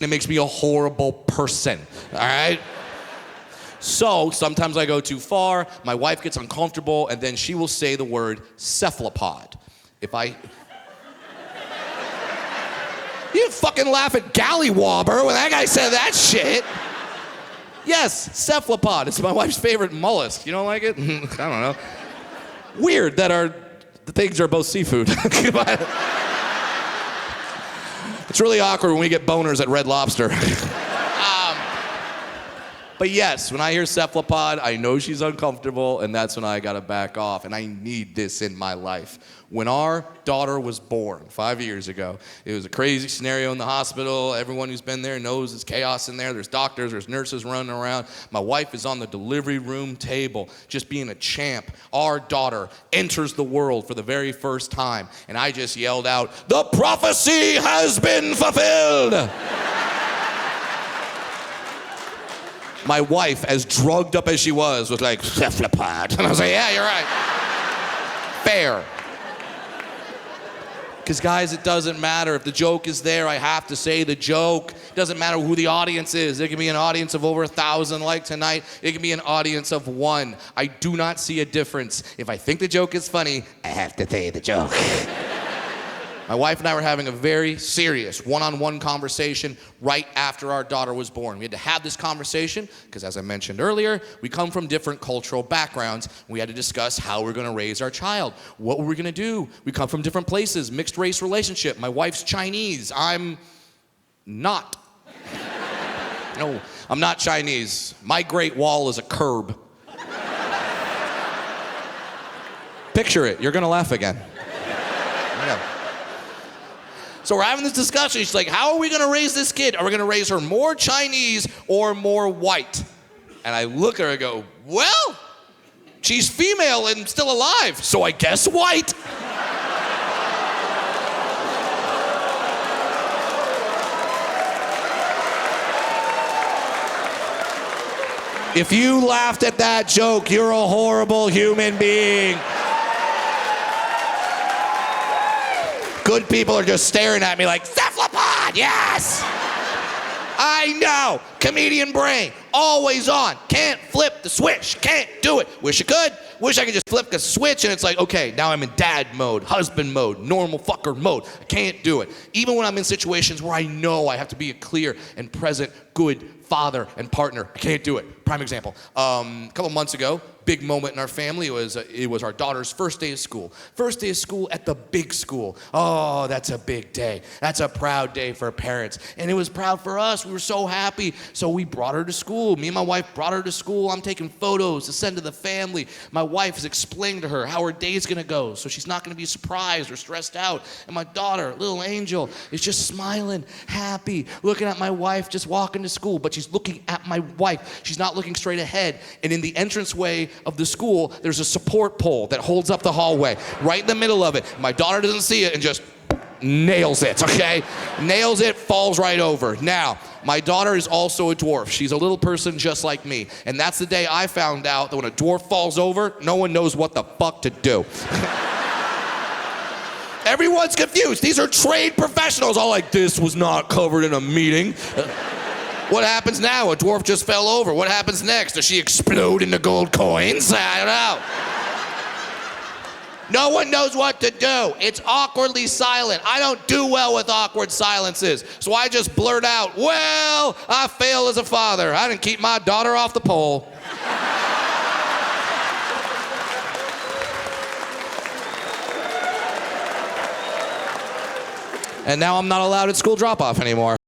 It makes me a horrible person, all right? So sometimes I go too far, my wife gets uncomfortable, and then she will say the word cephalopod. If I... You didn't fucking laugh at Gallywobber when that guy said that shit. Yes, cephalopod. It's my wife's favorite mollusk. You don't like it? I don't know. Weird that the things are both seafood. It's really awkward when we get boners at Red Lobster. But yes, when I hear cephalopod, I know she's uncomfortable, and that's when I gotta back off, and I need this in my life. When our daughter was born 5 years ago, it was a crazy scenario in the hospital. Everyone who's been there knows there's chaos in there. There's doctors, there's nurses running around. My wife is on the delivery room table, just being a champ. Our daughter enters the world for the very first time, and I just yelled out, "The prophecy has been fulfilled!" My wife, as drugged up as she was like, "Cephalopod." And I was like, yeah, you're right. Fair. Because guys, it doesn't matter. If the joke is there, I have to say the joke. It doesn't matter who the audience is. It can be an audience of over 1,000 like tonight. It can be an audience of 1. I do not see a difference. If I think the joke is funny, I have to say the joke. My wife and I were having a very serious one-on-one conversation right after our daughter was born. We had to have this conversation because, as I mentioned earlier, we come from different cultural backgrounds. We had to discuss how we're gonna raise our child. What were we gonna do? We come from different places, mixed race relationship. My wife's Chinese, I'm not. No, I'm not Chinese. My Great Wall is a curb. Picture it, you're gonna laugh again. Yeah. So we're having this discussion. She's like, how are we gonna raise this kid? Are we gonna raise her more Chinese or more white? And I look at her and go, well, she's female and still alive, so I guess white. If you laughed at that joke, you're a horrible human being. Good people are just staring at me like, cephalopod, yes! I know, comedian brain, always on, can't flip the switch, can't do it. Wish I could, wish I could just flip the switch and it's like, okay, now I'm in dad mode, husband mode, normal fucker mode. I can't do it. Even when I'm in situations where I know I have to be a clear and present good father and partner, I can't do it. Prime example, a couple months ago, big moment in our family. It was our daughter's first day of school. First day of school at the big school. Oh, that's a big day. That's a proud day for parents. And it was proud for us. We were so happy. So we brought her to school. Me and my wife brought her to school. I'm taking photos to send to the family. My wife is explaining to her how her day's gonna go so she's not gonna be surprised or stressed out. And my daughter, little angel, is just smiling, happy, looking at my wife just walking to school. But she's looking at my wife. She's not looking straight ahead. And in the entranceway of the school, there's a support pole that holds up the hallway, right in the middle of it. My daughter doesn't see it and just nails it, okay? Nails it, falls right over. Now, my daughter is also a dwarf. She's a little person just like me. And that's the day I found out that when a dwarf falls over, no one knows what the fuck to do. Everyone's confused. These are trained professionals, all like, this was not covered in a meeting. What happens now? A dwarf just fell over. What happens next? Does she explode into gold coins? I don't know. No one knows what to do. It's awkwardly silent. I don't do well with awkward silences. So I just blurt out, well, I failed as a father. I didn't keep my daughter off the pole. And now I'm not allowed at school drop-off anymore.